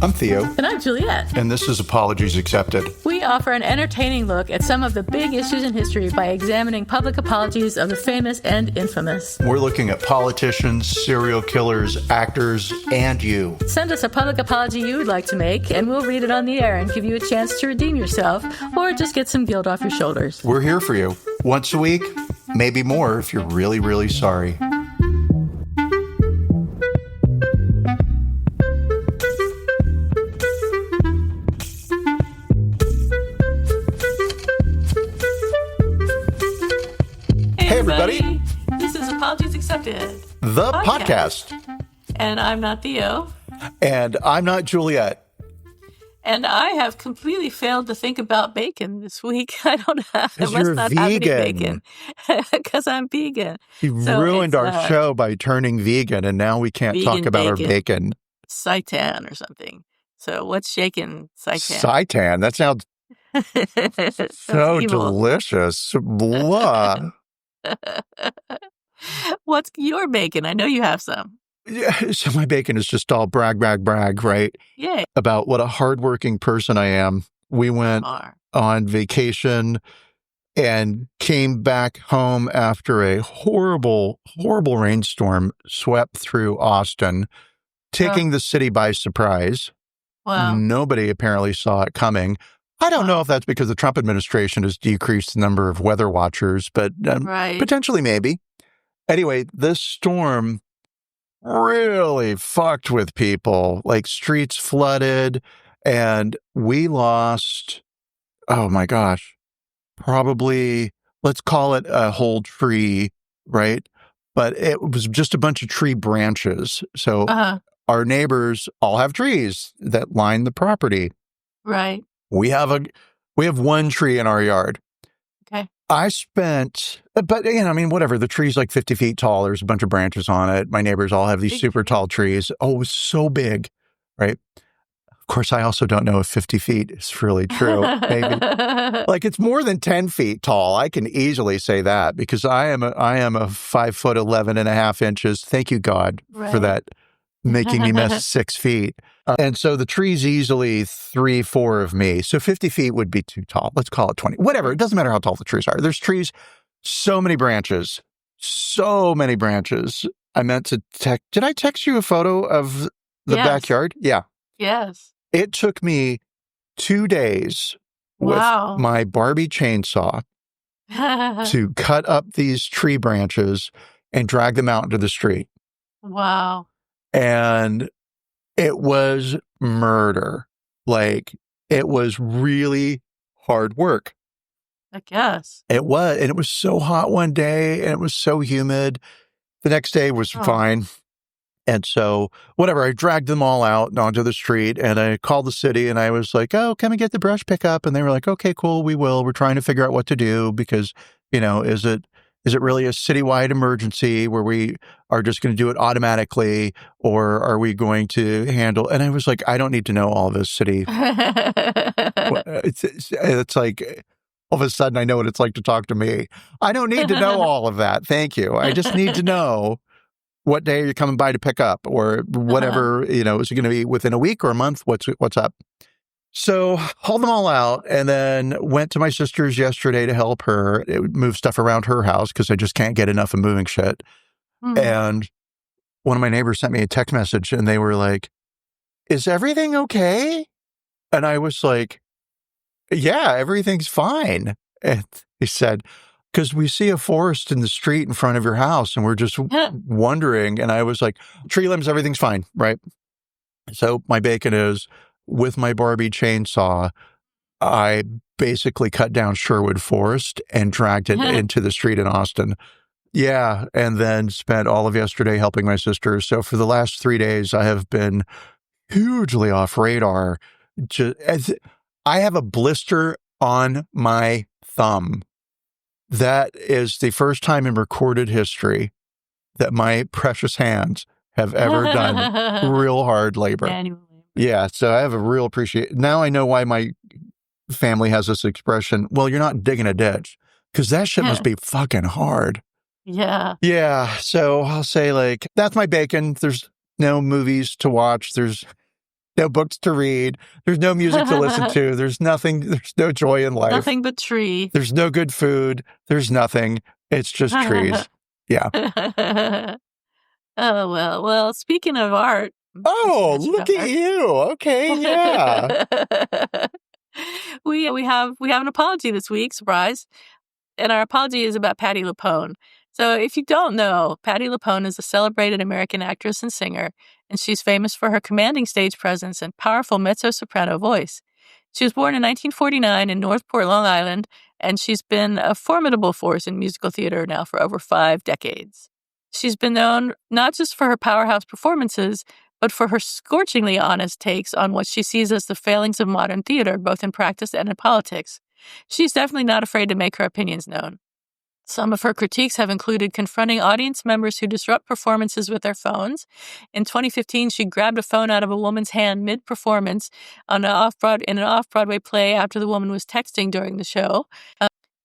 I'm Theo. And I'm Juliet. And this is Apologies Accepted. We offer an entertaining look at some of the big issues in history by examining public apologies of the famous and infamous. We're looking at politicians, serial killers, actors, and you. Send us a public apology you would like to make, and we'll read it on the air and give you a chance to redeem yourself or just get some guilt off your shoulders. We're here for you. Once a week, maybe more if you're really, really sorry. Hey, everybody. This is Apologies Accepted, The podcast. And I'm not Theo. And I'm not Juliet. And I have completely failed to think about bacon this week. I don't have. I must you're not have any vegan. bacon because I'm vegan. You ruined our show by turning vegan, and now we can't talk about our bacon. Seitan or something. So what's shaking seitan? Seitan. That sounds so delicious. Blah. What's your bacon? I know you have some. Yeah, so my bacon is just all brag, right? Yay. About what a hardworking person I am. We went on vacation and came back home after a horrible rainstorm swept through Austin, taking the city by surprise. Wow. Nobody apparently saw it coming. I don't know if that's because the Trump administration has decreased the number of weather watchers, but potentially maybe. Anyway, this storm really fucked with people, like streets flooded, and we lost, oh my gosh, probably, let's call it a whole tree, right? But it was just a bunch of tree branches. So our neighbors all have trees that line the property. Right. We have one tree in our yard. Okay. But whatever. The tree's like 50 feet tall. There's a bunch of branches on it. My neighbors all have these super tall trees. Oh, it was so big, right? Of course, I also don't know if 50 feet is really true. Maybe. Like it's more than 10 feet tall. I can easily say that because I am a 5'11.5". Thank you, God, for that, making me miss 6 feet. And so the tree's easily 3-4 of me. So 50 feet would be too tall. Let's call it 20. Whatever. It doesn't matter how tall the trees are. There's trees, so many branches. I meant to text. Did I text you a photo of the backyard? Yeah. Yes. It took me 2 days with my Barbie chainsaw to cut up these tree branches and drag them out into the street. Wow. And it was murder. Like, it was really hard work. I guess. It was. And it was so hot one day, and it was so humid. The next day was fine. And so, whatever, I dragged them all out and onto the street, and I called the city, and I was like, oh, can we get the brush pickup? And they were like, okay, cool, we will. We're trying to figure out what to do because, is it really a citywide emergency where we are just going to do it automatically, or are we going to handle? And I was like, I don't need to know all of this city. It's like all of a sudden I know what it's like to talk to me. I don't need to know all of that. Thank you. I just need to know what day you're coming by to pick up, or whatever. Is it going to be within a week or a month? What's up? So hauled them all out and then went to my sister's yesterday to help her move stuff around her house because I just can't get enough of moving shit. Mm-hmm. And one of my neighbors sent me a text message and they were like, is everything okay? And I was like, yeah, everything's fine. And he said, because we see a forest in the street in front of your house and we're just wondering. And I was like, tree limbs, everything's fine, right? So my bacon is, with my Barbie chainsaw, I basically cut down Sherwood Forest and dragged it into the street in Austin. Yeah, and then spent all of yesterday helping my sister. So for the last 3 days, I have been hugely off radar. I have a blister on my thumb. That is the first time in recorded history that my precious hands have ever done real hard labor. Manually. Yeah, so I have a real appreciation. Now I know why my family has this expression, well, you're not digging a ditch, because that shit must be fucking hard. Yeah. Yeah, so I'll say, like, that's my bacon. There's no movies to watch. no books to read. There's no music to listen to. There's nothing. There's no joy in life. Nothing but tree. There's no good food. There's nothing. It's just trees. Yeah. Oh, well, speaking of art. Oh, look at you. Okay, yeah. We have an apology this week, surprise. And our apology is about Patti LuPone. So if you don't know, Patti LuPone is a celebrated American actress and singer, and she's famous for her commanding stage presence and powerful mezzo-soprano voice. She was born in 1949 in Northport, Long Island, and she's been a formidable force in musical theater now for over 5 decades. She's been known not just for her powerhouse performances, but for her scorchingly honest takes on what she sees as the failings of modern theater, both in practice and in politics. She's definitely not afraid to make her opinions known. Some of her critiques have included confronting audience members who disrupt performances with their phones. In 2015, she grabbed a phone out of a woman's hand mid-performance in an off-Broadway play after the woman was texting during the show.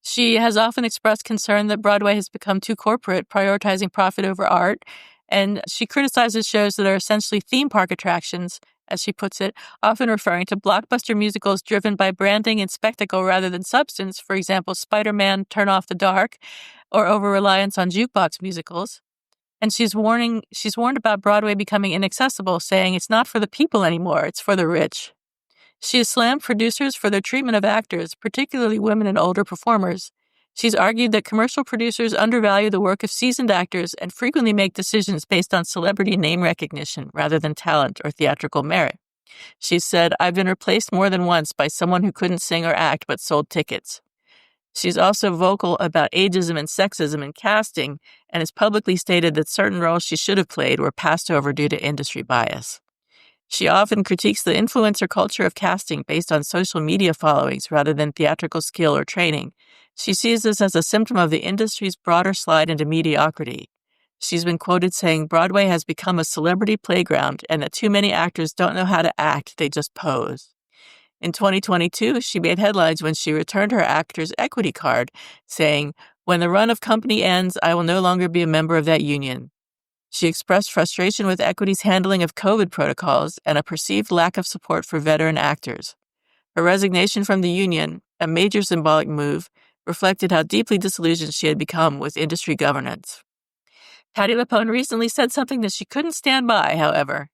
She has often expressed concern that Broadway has become too corporate, prioritizing profit over art, and she criticizes shows that are essentially theme park attractions, as she puts it, often referring to blockbuster musicals driven by branding and spectacle rather than substance, for example, Spider-Man Turn Off the Dark, or over-reliance on jukebox musicals. And she's warned about Broadway becoming inaccessible, saying it's not for the people anymore, it's for the rich. She has slammed producers for their treatment of actors, particularly women and older performers. She's argued that commercial producers undervalue the work of seasoned actors and frequently make decisions based on celebrity name recognition rather than talent or theatrical merit. She said, "I've been replaced more than once by someone who couldn't sing or act but sold tickets." She's also vocal about ageism and sexism in casting and has publicly stated that certain roles she should have played were passed over due to industry bias. She often critiques the influencer culture of casting based on social media followings rather than theatrical skill or training. She sees this as a symptom of the industry's broader slide into mediocrity. She's been quoted saying Broadway has become a celebrity playground and that too many actors don't know how to act, they just pose. In 2022, she made headlines when she returned her actor's equity card, saying, "When the run of company ends, I will no longer be a member of that union." She expressed frustration with Equity's handling of COVID protocols and a perceived lack of support for veteran actors. Her resignation from the union, a major symbolic move, reflected how deeply disillusioned she had become with industry governance. Patti LuPone recently said something that she couldn't stand by, however.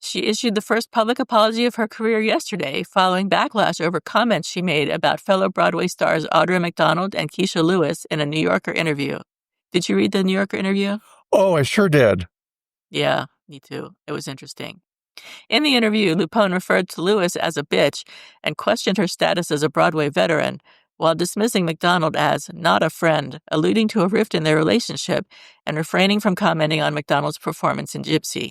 She issued the first public apology of her career yesterday, following backlash over comments she made about fellow Broadway stars Audra McDonald and Keisha Lewis in a New Yorker interview. Did you read the New Yorker interview? Oh, I sure did. Yeah, me too. It was interesting. In the interview, LuPone referred to Lewis as a bitch and questioned her status as a Broadway veteran, while dismissing McDonald as not a friend, alluding to a rift in their relationship and refraining from commenting on McDonald's performance in Gypsy.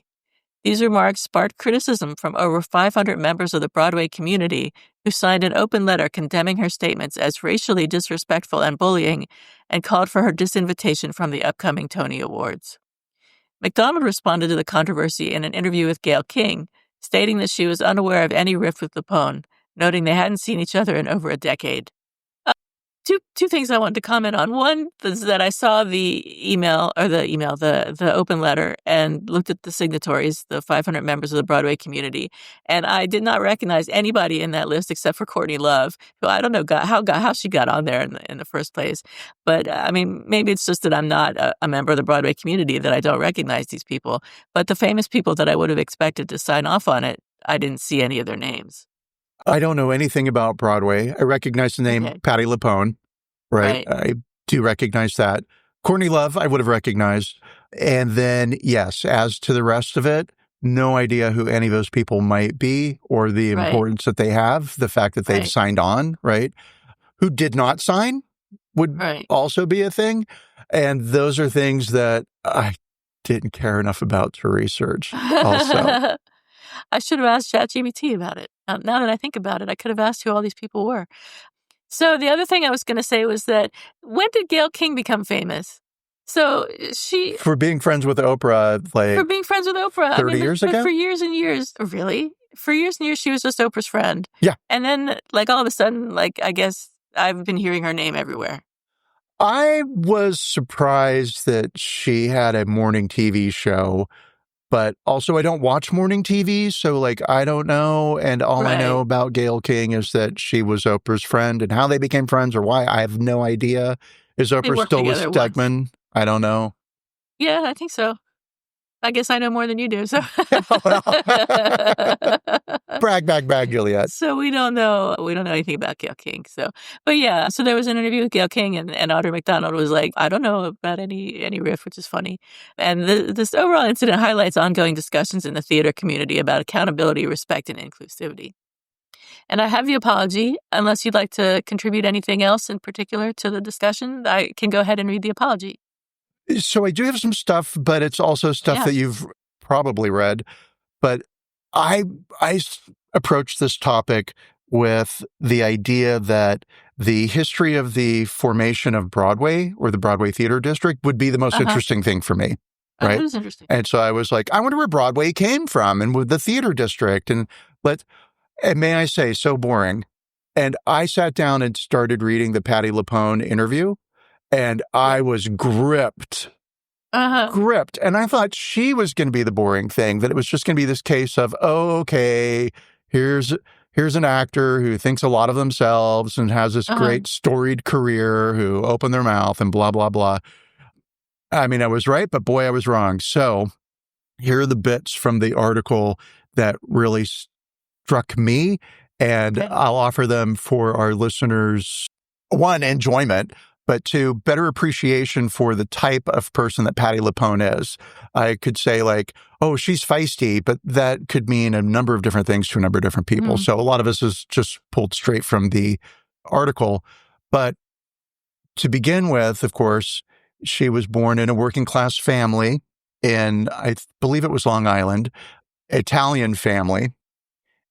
These remarks sparked criticism from over 500 members of the Broadway community who signed an open letter condemning her statements as racially disrespectful and bullying and called for her disinvitation from the upcoming Tony Awards. McDonald responded to the controversy in an interview with Gayle King, stating that she was unaware of any rift with LuPone, noting they hadn't seen each other in over a decade. Two things I wanted to comment on. One is that I saw the open letter and looked at the signatories, the 500 members of the Broadway community, and I did not recognize anybody in that list except for Courtney Love, who I don't know how she got on there in the first place. But I mean, maybe it's just that I'm not a member of the Broadway community that I don't recognize these people. But the famous people that I would have expected to sign off on it, I didn't see any of their names. I don't know anything about Broadway. I recognize the name Patti LuPone, right? I do recognize that. Courtney Love, I would have recognized. And then, yes, as to the rest of it, no idea who any of those people might be or the importance that they have, the fact that they've signed on, right? Who did not sign would also be a thing. And those are things that I didn't care enough about to research also. I should have asked ChatGPT about it. Now that I think about it, I could have asked who all these people were. So the other thing I was going to say was that when did Gayle King become famous? So she... For being friends with Oprah, For being friends with Oprah. 30 years ago? For years and years. Really? For years and years, she was just Oprah's friend. Yeah. And then, all of a sudden, I guess I've been hearing her name everywhere. I was surprised that she had a morning TV show, But also, I don't watch morning TV, so like I don't know. And all I know Right. about Gayle King is that she was Oprah's friend, and how they became friends or why, I have no idea. Is They Oprah worked still with together once. Stegman? I don't know. Yeah, I think so. I guess I know more than you do, so. Brag, Juliet. So we don't know anything about Gayle King, so. But yeah, so there was an interview with Gayle King, and Audra McDonald was like, "I don't know about any riff," which is funny. And this overall incident highlights ongoing discussions in the theater community about accountability, respect, and inclusivity. And I have the apology. Unless you'd like to contribute anything else in particular to the discussion, I can go ahead and read the apology. So I do have some stuff, but it's also stuff Yeah. that you've probably read. But I approached this topic with the idea that the history of the formation of Broadway or the Broadway Theater District would be the most interesting thing for me, Oh, right? it was interesting. And so I was like, I wonder where Broadway came from and with the theater district. And may I say, so boring. And I sat down and started reading the Patti LuPone interview, and I was gripped. And I thought she was going to be the boring thing, that it was just going to be this case of, oh, okay, here's an actor who thinks a lot of themselves and has this great storied career, who opened their mouth and blah, blah, blah. I mean, I was right, but boy, I was wrong. So here are the bits from the article that really struck me, and I'll offer them for our listeners. One, enjoyment, but two, better appreciation for the type of person that Patti LuPone is. I could say like, oh, she's feisty, but that could mean a number of different things to a number of different people. So a lot of this is just pulled straight from the article. But to begin with, of course, she was born in a working class family in, I believe it was Long Island, Italian family.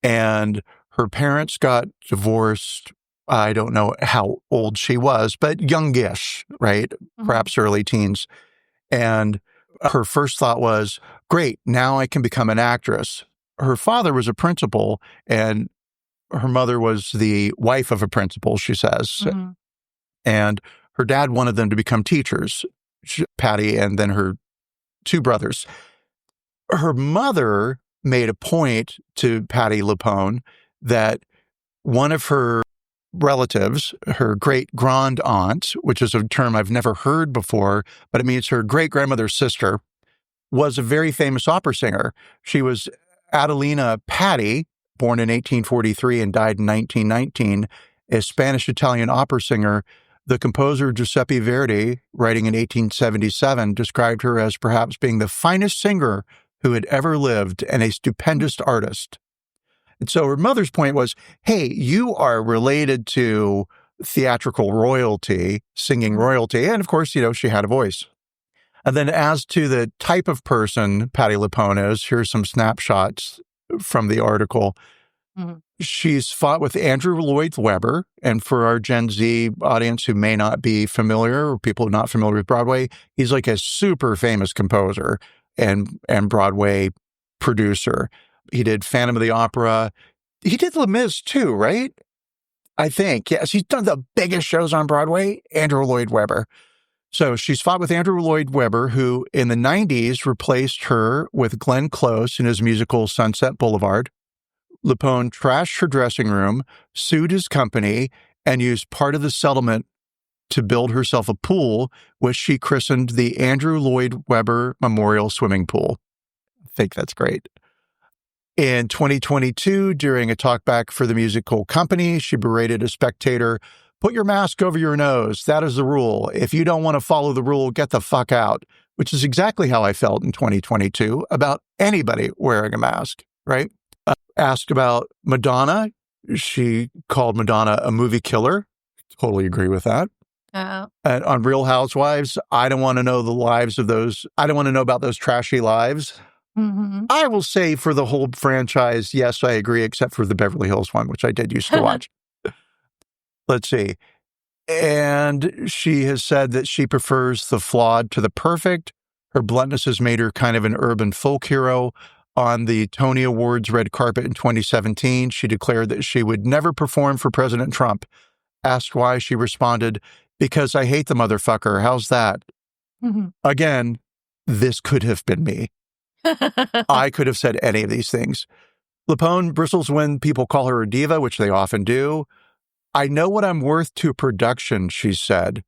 And her parents got divorced. I don't know how old she was, but youngish, right? Perhaps early teens. And her first thought was, great, now I can become an actress. Her father was a principal, and her mother was the wife of a principal, she says. And her dad wanted them to become teachers, Patti and then her two brothers. Her mother made a point to Patti LuPone that one of her relatives, her great-grand aunt, which is a term I've never heard before, but it means her great-grandmother's sister, was a very famous opera singer. She was Adelina Patti, born in 1843 and died in 1919, a Spanish-Italian opera singer. The composer Giuseppe Verdi, writing in 1877, described her as perhaps being the finest singer who had ever lived and a stupendous artist. And so her mother's point was, hey, you are related to theatrical royalty, singing royalty. And of course, she had a voice. And then as to the type of person Patti LuPone is, here's some snapshots from the article. She's fought with Andrew Lloyd Webber. And for our Gen Z audience who may not be familiar, or people not familiar with Broadway, he's like a super famous composer and Broadway producer. He did Phantom of the Opera. He did Les Mis too, right? I think. Yes, he's done the biggest shows on Broadway, Andrew Lloyd Webber. So she's fought with Andrew Lloyd Webber, who in the 90s replaced her with Glenn Close in his musical Sunset Boulevard. LuPone trashed her dressing room, sued his company, and used part of the settlement to build herself a pool, which she christened the Andrew Lloyd Webber Memorial Swimming Pool. I think that's great. In 2022, during a talkback for the musical company, she berated a spectator, "Put your mask over your nose. That is the rule. If you don't want to follow the rule, get the fuck out," which is exactly how I felt in 2022 about anybody wearing a mask, right? Asked about Madonna. She called Madonna a movie killer. Totally agree with that. And on Real Housewives, I don't want to know the lives of those. I don't want to know about those trashy lives. I will say for the whole franchise, yes, I agree, except for the Beverly Hills one, which I did used to watch. Let's see. And she has said that she prefers the flawed to the perfect. Her bluntness has made her kind of an urban folk hero. On the Tony Awards red carpet in 2017, she declared that she would never perform for President Trump. Asked why, she responded, "Because I hate the motherfucker. How's that?" Again, this could have been me. I could have said any of these things. LuPone bristles when people call her a diva, which they often do. I know what I'm worth to production, she said.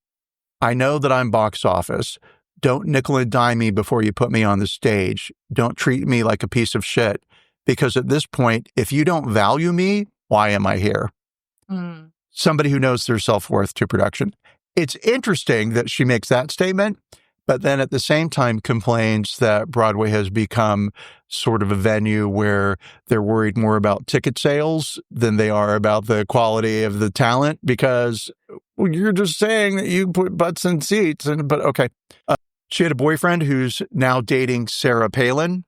I know that I'm box office. Don't nickel and dime me before you put me on the stage. Don't treat me like a piece of shit. Because at this point, if you don't value me, why am I here? Mm. Somebody who knows their self-worth to production. It's interesting that she makes that statement, but then at the same time complains that Broadway has become sort of a venue where they're worried more about ticket sales than they are about the quality of the talent, because you're just saying that you put butts in seats. But okay. She had a boyfriend who's now dating Sarah Palin.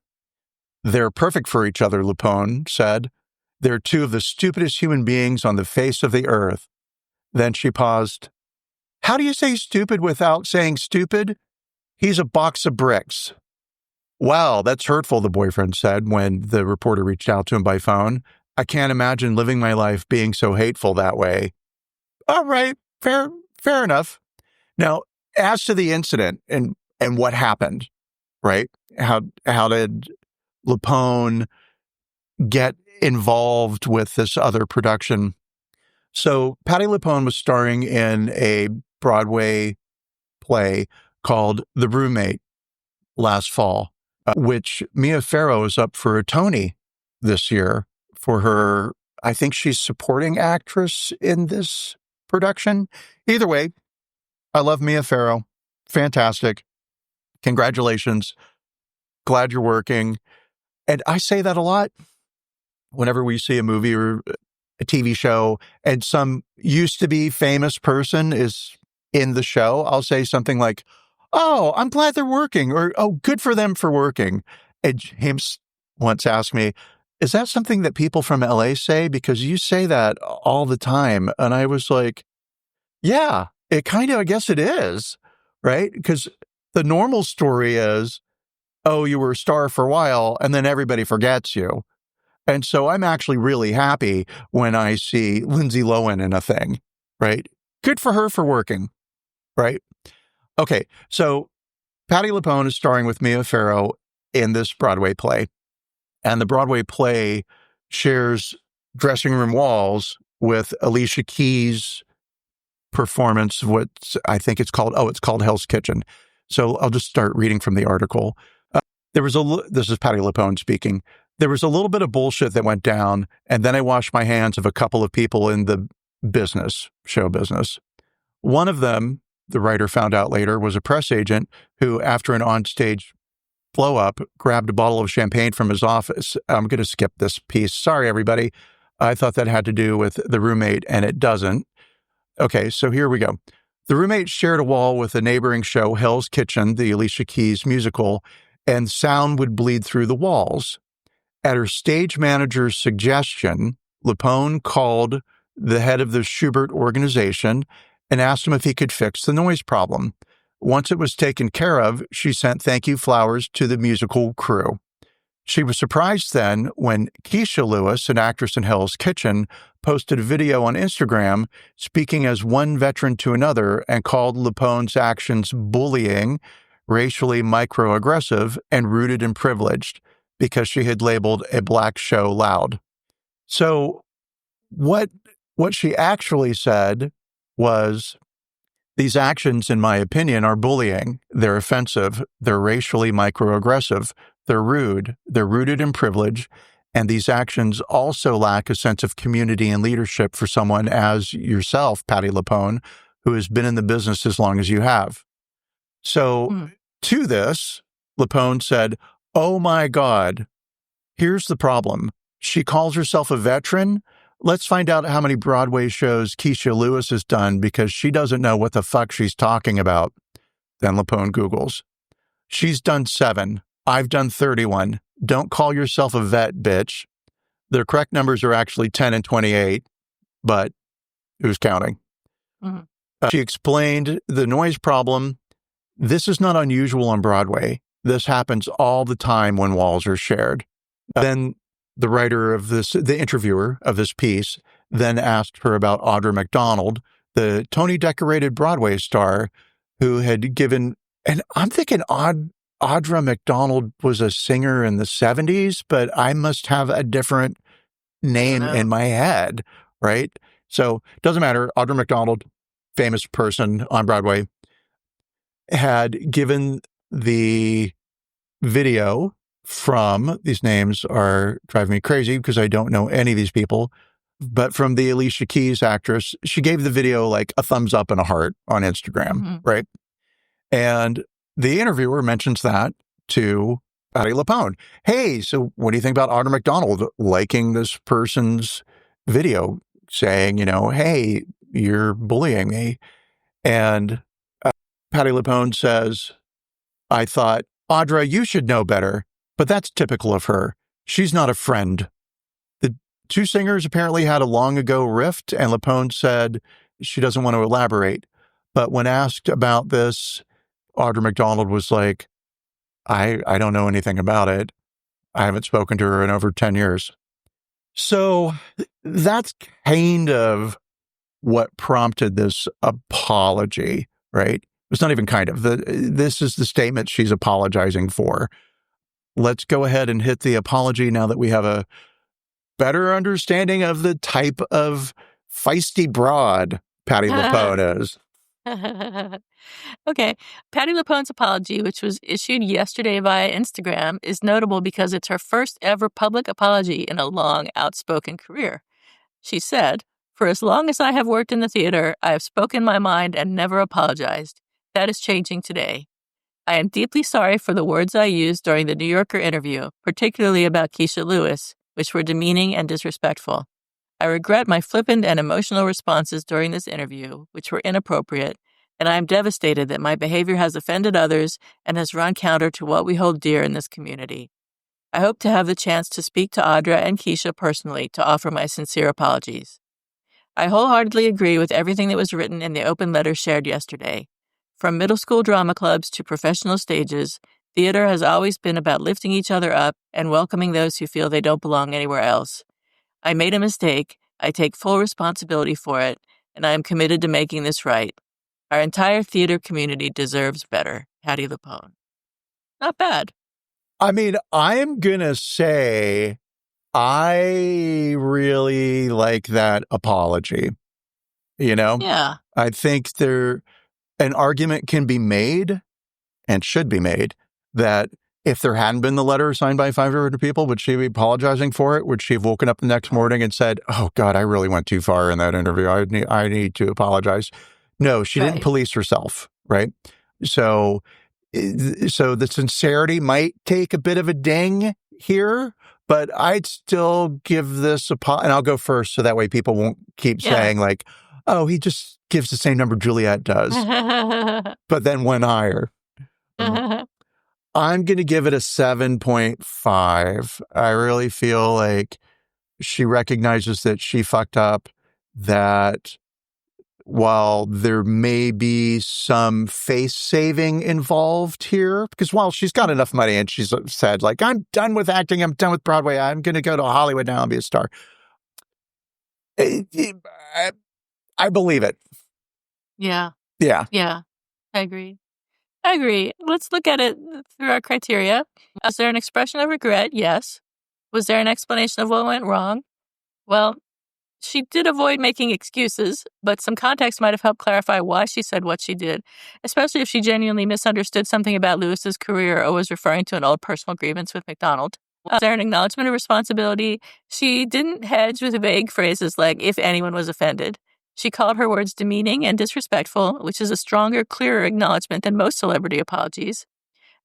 They're perfect for each other, LuPone said. They're two of the stupidest human beings on the face of the earth. Then she paused. How do you say stupid without saying stupid? He's a box of bricks. Wow, that's hurtful, the boyfriend said when the reporter reached out to him by phone. I can't imagine living my life being so hateful that way. All right, fair enough. Now, as to the incident and what happened, right? How did LuPone get involved with this other production? So Patti LuPone was starring in a Broadway play called The Roommate last fall, which Mia Farrow is up for a Tony this year for her. I think she's supporting actress in this production. Either way, I love Mia Farrow. Fantastic. Congratulations. Glad you're working. And I say that a lot whenever we see a movie or a TV show and some used to be famous person is in the show. I'll say something like, oh, I'm glad they're working, or, oh, good for them for working. And James once asked me, is that something that people from LA say? Because you say that all the time. And I was like, yeah, it kind of, I guess it is, right? Because the normal story is, oh, you were a star for a while and then everybody forgets you. And so I'm actually really happy when I see Lindsay Lohan in a thing, right? Good for her for working, right? Okay, so Patti LuPone is starring with Mia Farrow in this Broadway play. And the Broadway play shares dressing room walls with Alicia Keys' performance of what I think it's called. Oh, it's called Hell's Kitchen. So I'll just start reading from the article. This is Patti LuPone speaking. There was a little bit of bullshit that went down, and then I washed my hands of a couple of people in the show business. One of them, the writer found out later, was a press agent who, after an onstage blow-up, grabbed a bottle of champagne from his office. I'm going to skip this piece. Sorry, everybody. I thought that had to do with The Roommate, and it doesn't. Okay, so here we go. The Roommate shared a wall with a neighboring show, Hell's Kitchen, the Alicia Keys musical, and sound would bleed through the walls. At her stage manager's suggestion, LuPone called the head of the Schubert organization and asked him if he could fix the noise problem. Once it was taken care of, she sent thank you flowers to the musical crew. She was surprised then when Keisha Lewis, an actress in Hell's Kitchen, posted a video on Instagram speaking as one veteran to another and called LuPone's actions bullying, racially microaggressive, and rooted in privilege, because she had labeled a black show loud. So what she actually said was, these actions, in my opinion, are bullying. They're offensive. They're racially microaggressive. They're rude. They're rooted in privilege. And these actions also lack a sense of community and leadership for someone as yourself, Patti LuPone, who has been in the business as long as you have. So to this, LuPone said, oh my God, here's the problem. She calls herself a veteran. Let's find out how many Broadway shows Keisha Lewis has done, because she doesn't know what the fuck she's talking about. Then LuPone Googles. She's done 7. I've done 31. Don't call yourself a vet, bitch. The correct numbers are actually 10 and 28, but who's counting? Mm-hmm. She explained the noise problem. This is not unusual on Broadway. This happens all the time when walls are shared. Then the writer of this, the interviewer of this piece, then asked her about Audra McDonald, the Tony-decorated Broadway star who had given, and I'm thinking Audra McDonald was a singer in the 70s, but I must have a different name in my head, right? So it doesn't matter. Audra McDonald, famous person on Broadway, had given the video from, these names are driving me crazy because I don't know any of these people, but from the Alicia Keys actress, she gave the video like a thumbs up and a heart on Instagram, right? And the interviewer mentions that to Patti LuPone. Hey, so what do you think about Audra McDonald liking this person's video saying, hey, you're bullying me? And Patti LuPone says, I thought, Audra, you should know better, but that's typical of her. She's not a friend. The two singers apparently had a long ago rift, and LuPone said she doesn't want to elaborate. But when asked about this, Audra McDonald was like, I don't know anything about it. I haven't spoken to her in over 10 years. So that's kind of what prompted this apology, right? It's not even kind of. This is the statement she's apologizing for. Let's go ahead and hit the apology now that we have a better understanding of the type of feisty broad Patti LuPone is. Okay. Patti LuPone's apology, which was issued yesterday via Instagram, is notable because it's her first ever public apology in a long, outspoken career. She said, "For as long as I have worked in the theater, I have spoken my mind and never apologized. That is changing today. I am deeply sorry for the words I used during the New Yorker interview, particularly about Keisha Lewis, which were demeaning and disrespectful. I regret my flippant and emotional responses during this interview, which were inappropriate, and I am devastated that my behavior has offended others and has run counter to what we hold dear in this community. I hope to have the chance to speak to Audra and Keisha personally to offer my sincere apologies. I wholeheartedly agree with everything that was written in the open letter shared yesterday. From middle school drama clubs to professional stages, theater has always been about lifting each other up and welcoming those who feel they don't belong anywhere else. I made a mistake, I take full responsibility for it, and I am committed to making this right. Our entire theater community deserves better. Patti LuPone." Not bad. I mean, I'm going to say I really like that apology. Yeah. I think an argument can be made and should be made that if there hadn't been the letter signed by 500 people, would she be apologizing for it? Would she have woken up the next morning and said, oh, God, I really went too far in that interview. I need to apologize. No, she didn't police herself, right? So the sincerity might take a bit of a ding here, but I'd still give this and I'll go first so that way people won't keep saying like, oh, he just gives the same number Juliet does, but then went higher. I'm going to give it a 7.5. I really feel like she recognizes that she fucked up, that while there may be some face saving involved here, because while she's got enough money and she's said, like, I'm done with acting, I'm done with Broadway, I'm going to go to Hollywood now and be a star. I believe it. Yeah. Yeah. Yeah. I agree. Let's look at it through our criteria. Was there an expression of regret? Yes. Was there an explanation of what went wrong? Well, she did avoid making excuses, but some context might have helped clarify why she said what she did, especially if she genuinely misunderstood something about Lewis's career or was referring to an old personal grievance with McDonald. Was there an acknowledgement of responsibility? She didn't hedge with vague phrases like, if anyone was offended. She called her words demeaning and disrespectful, which is a stronger, clearer acknowledgement than most celebrity apologies.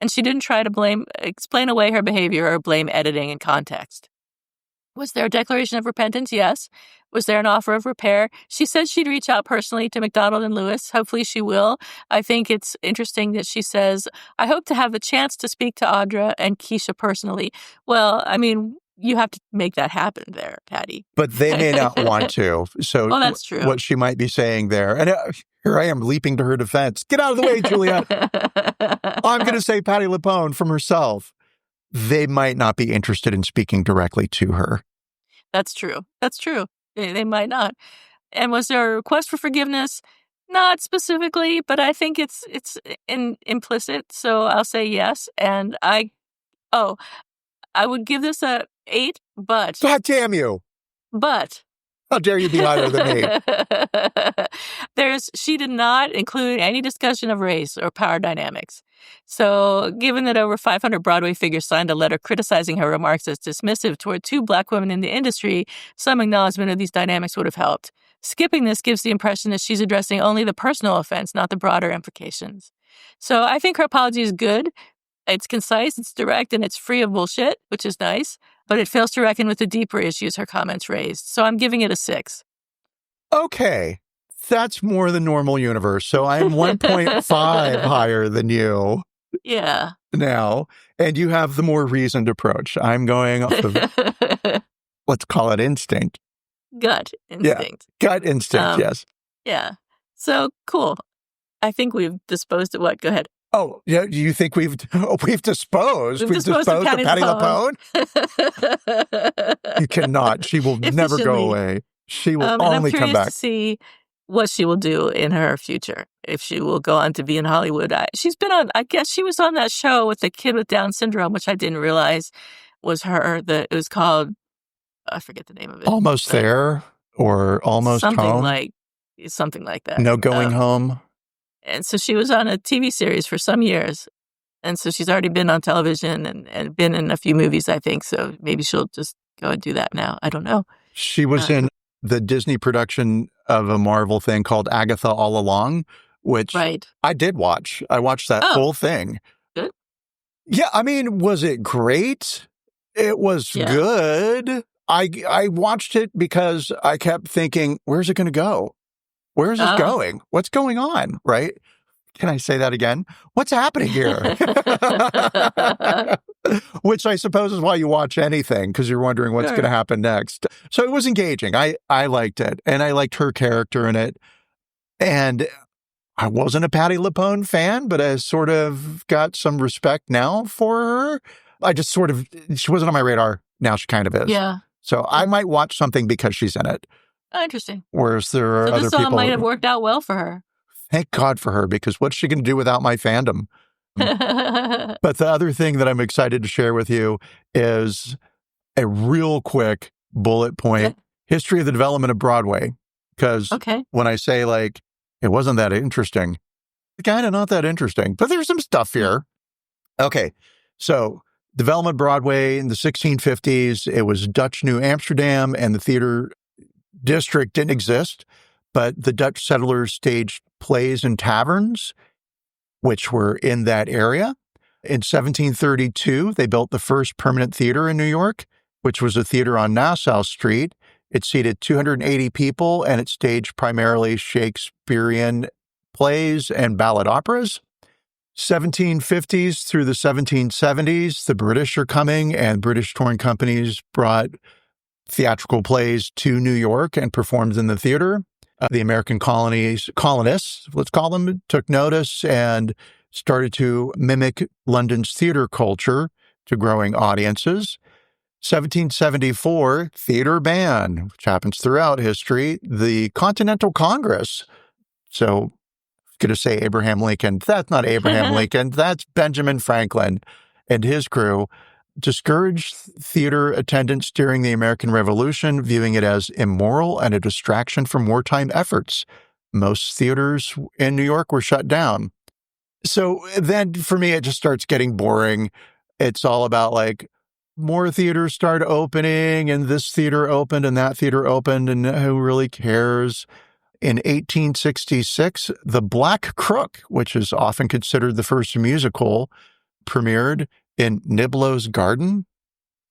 And she didn't try to explain away her behavior or blame editing and context. Was there a declaration of repentance? Yes. Was there an offer of repair? She said she'd reach out personally to McDonald and Lewis. Hopefully she will. I think it's interesting that she says, I hope to have the chance to speak to Audra and Keisha personally. Well, I mean, you have to make that happen there, Patti. But they may not want to. So that's true. What she might be saying there, and here I am leaping to her defense. Get out of the way, Juliet. I'm going to say Patti LuPone from herself. They might not be interested in speaking directly to her. That's true. They might not. And was there a request for forgiveness? Not specifically, but I think it's implicit, so I'll say yes. And I would give this a 8, but God damn you. How dare you be higher than me? She did not include any discussion of race or power dynamics. So, given that over 500 Broadway figures signed a letter criticizing her remarks as dismissive toward 2 Black women in the industry, some acknowledgement of these dynamics would have helped. Skipping this gives the impression that she's addressing only the personal offense, not the broader implications. So, I think her apology is good. It's concise, it's direct, and it's free of bullshit, which is nice, but it fails to reckon with the deeper issues her comments raised. So I'm giving it a 6. Okay. That's more than normal universe. So I'm 1.5 higher than you. Yeah. Now, and you have the more reasoned approach. I'm going off of, let's call it instinct. Gut instinct. Yeah. Gut instinct, yes. Yeah. So, cool. I think we've disposed of what? Go ahead. Oh, yeah. You think we've disposed? We've disposed of Patti LuPone? You cannot. She will never go away. She will only come back. I'm curious to see what she will do in her future. If she will go on to be in Hollywood. She's been on, I guess she was on that show with the kid with Down syndrome, which I didn't realize was her. It was called, I forget the name of it. Almost There or Almost Home? Something like that. No Going Home? And so she was on a TV series for some years. And so she's already been on television and been in a few movies, I think. So maybe she'll just go and do that now. I don't know. She was in the Disney production of a Marvel thing called Agatha All Along, which I did watch. I watched that whole thing. Good. Yeah, I mean, was it great? It was good. I watched it because I kept thinking, where's it going to go? Where's this going? What's going on? Right? Can I say that again? What's happening here? Which I suppose is why you watch anything, because you're wondering what's going to happen next. So it was engaging. I liked it. And I liked her character in it. And I wasn't a Patti LuPone fan, but I sort of got some respect now for her. She wasn't on my radar. Now she kind of is. Yeah. So I might watch something because she's in it. Oh, interesting. Whereas there are other people. So this song might have worked out well for her. Thank God for her, because what's she going to do without my fandom? But the other thing that I'm excited to share with you is a real quick bullet point history of the development of Broadway. Because when I say, like, it wasn't that interesting, it's kind of not that interesting, but there's some stuff here. Okay, so development Broadway in the 1650s, it was Dutch New Amsterdam, and the theater district didn't exist, but the Dutch settlers staged plays in taverns, which were in that area. In 1732, they built the first permanent theater in New York, which was a theater on Nassau Street. It seated 280 people, and it staged primarily Shakespearean plays and ballad operas. 1750s through the 1770s, the British are coming, and British touring companies brought theatrical plays to New York and performed in the theater. The American colonists, let's call them, took notice and started to mimic London's theater culture to growing audiences. 1774, theater ban, which happens throughout history. The Continental Congress. So, I'm going to say Abraham Lincoln. That's not Abraham Lincoln. That's Benjamin Franklin and his crew. Discouraged theater attendance during the American Revolution, viewing it as immoral and a distraction from wartime efforts. Most theaters in New York were shut down. So then for me, it just starts getting boring. It's all about like more theaters start opening and this theater opened and that theater opened and who really cares? In 1866, The Black Crook, which is often considered the first musical, premiered in Niblo's Garden.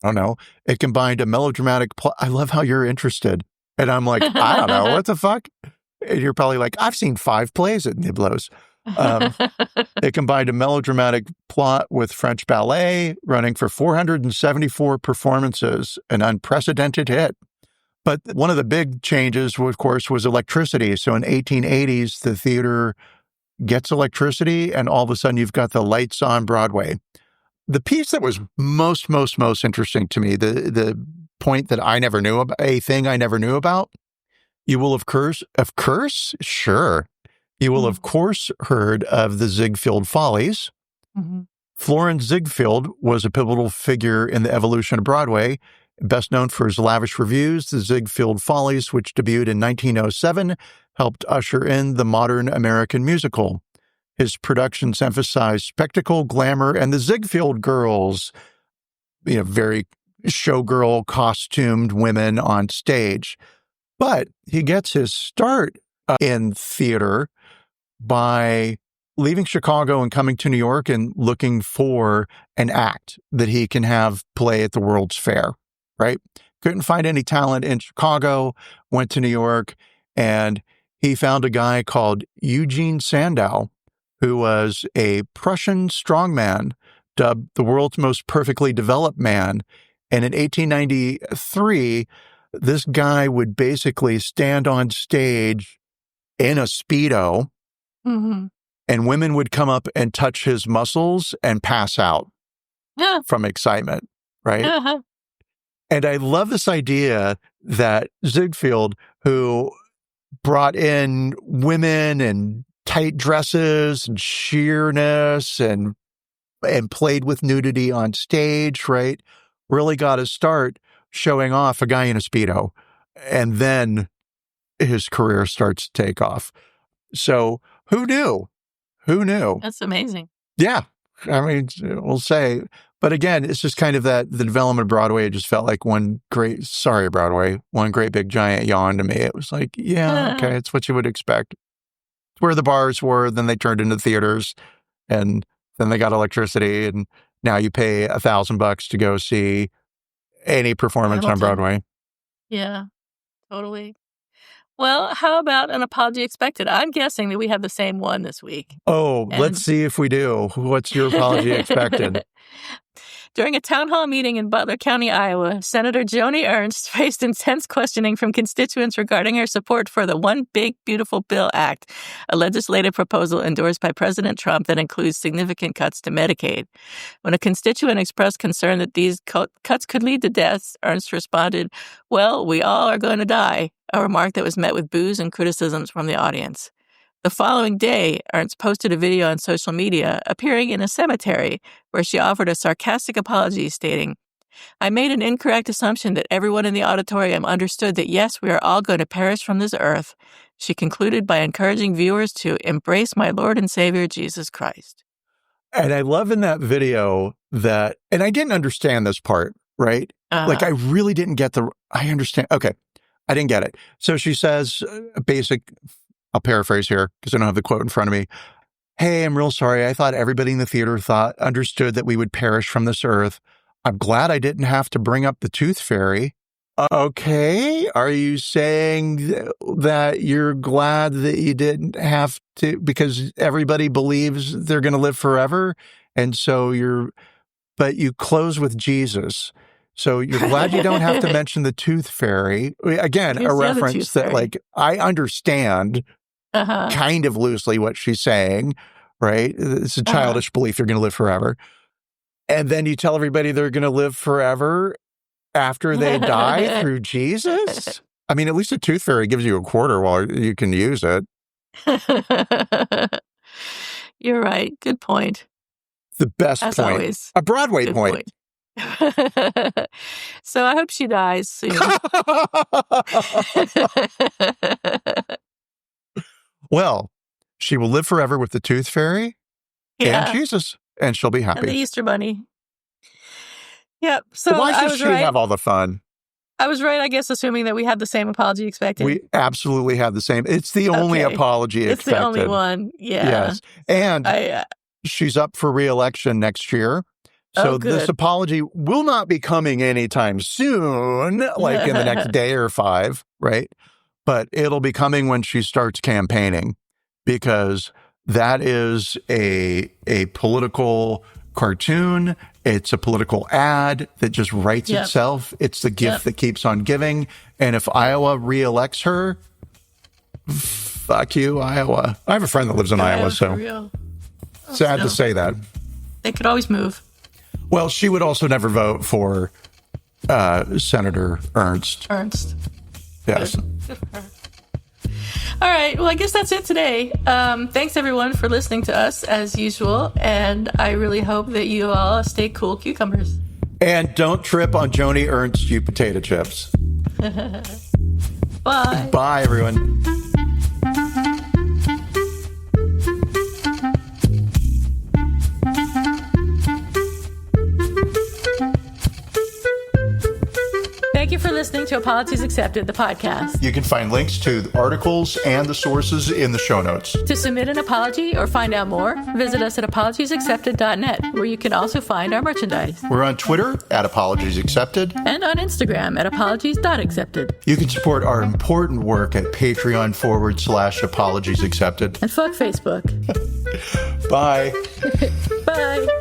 I don't know. It combined a melodramatic plot. I love how you're interested. And I'm like, I don't know. What the fuck? And you're probably like, I've seen 5 plays at Niblo's. It combined a melodramatic plot with French ballet, running for 474 performances, an unprecedented hit. But one of the big changes, of course, was electricity. So in 1880s, the theater gets electricity, and all of a sudden you've got the lights on Broadway. The piece that was most interesting to me, the point that I never knew about, a thing I never knew about, you will of course, sure, You will, of course, heard of the Ziegfeld Follies. Mm-hmm. Florence Ziegfeld was a pivotal figure in the evolution of Broadway. Best known for his lavish reviews, the Ziegfeld Follies, which debuted in 1907, helped usher in the modern American musical. His productions emphasized spectacle, glamour, and the Ziegfeld girls, very showgirl costumed women on stage. But he gets his start in theater by leaving Chicago and coming to New York and looking for an act that he can have play at the World's Fair, right? Couldn't find any talent in Chicago, went to New York, and he found a guy called Eugene Sandow, who was a Prussian strongman, dubbed the world's most perfectly developed man. And in 1893, this guy would basically stand on stage in a Speedo, Mm-hmm. and women would come up and touch his muscles and pass out from excitement, right? Uh-huh. And I love this idea that Ziegfeld, who brought in women and tight dresses and sheerness and played with nudity on stage, right? Really got his start showing off a guy in a Speedo. And then his career starts to take off. So who knew? Who knew? That's amazing. Yeah. I mean, we'll say. But again, it's just kind of that the development of Broadway, it just felt like one great big giant yawn to me. It was like, yeah, okay, it's what you would expect. It's where the bars were, then they turned into theaters, and then they got electricity, and now you pay $1,000 to go see any performance on Broadway. Yeah, totally. Well, how about an apology expected? I'm guessing that we have the same one this week. Oh, let's see if we do. What's your apology expected? During a town hall meeting in Butler County, Iowa, Senator Joni Ernst faced intense questioning from constituents regarding her support for the One Big Beautiful Bill Act, a legislative proposal endorsed by President Trump that includes significant cuts to Medicaid. When a constituent expressed concern that these cuts could lead to deaths, Ernst responded, "Well, we all are going to die," a remark that was met with boos and criticisms from the audience. The following day, Ernst posted a video on social media appearing in a cemetery where she offered a sarcastic apology stating, "I made an incorrect assumption that everyone in the auditorium understood that yes, we are all going to perish from this earth." She concluded by encouraging viewers to embrace my Lord and Savior, Jesus Christ. And I love in that video that, and I didn't understand this part, right? Like I really didn't get I understand. Okay. I didn't get it. So she says a basic, I'll paraphrase here because I don't have the quote in front of me. "Hey, I'm real sorry. I thought everybody in the theater understood that we would perish from this earth. I'm glad I didn't have to bring up the tooth fairy." Okay. Are you saying that you're glad that you didn't have to, because everybody believes they're going to live forever? And so but you close with Jesus. So you're glad you don't have to mention the tooth fairy. Again, a reference that like I understand kind of loosely what she's saying, right? It's a childish belief you're going to live forever. And then you tell everybody they're going to live forever after they die through Jesus? I mean, at least a tooth fairy gives you a quarter while you can use it. You're right. Good point. The best As point. Always. A Broadway point. So I hope she dies soon. Well, she will live forever with the tooth fairy and Jesus, and she'll be happy. And the Easter Bunny. Yep. So why should she have all the fun? I was right, I guess, assuming that we had the same apology expected. We absolutely have the same. It's the only apology expected. It's the only one. Yeah. Yes. And she's up for re-election next year. So this apology will not be coming anytime soon, like in the next day or 5, right? But it'll be coming when she starts campaigning, because that is a political cartoon. It's a political ad that just writes itself. It's the gift that keeps on giving. And if Iowa re-elects her, fuck you, Iowa. I have a friend that lives in Iowa, so sad to say that. They could always move. Well, she would also never vote for Senator Ernst. Ernst. Yes. Good for her. All right. Well, I guess that's it today. Thanks, everyone, for listening to us, as usual. And I really hope that you all stay cool cucumbers. And don't trip on Joni Ernst, you potato chips. Bye. Bye, everyone. Thank you for listening to Apologies Accepted, the podcast. You can find links to the articles and the sources in the show notes. To submit an apology or find out more, visit us at apologiesaccepted.net, where you can also find our merchandise. We're on Twitter at Apologies Accepted. And on Instagram at apologies.accepted. You can support our important work at Patreon.com/Apologies Accepted. And fuck Facebook. Bye. Bye.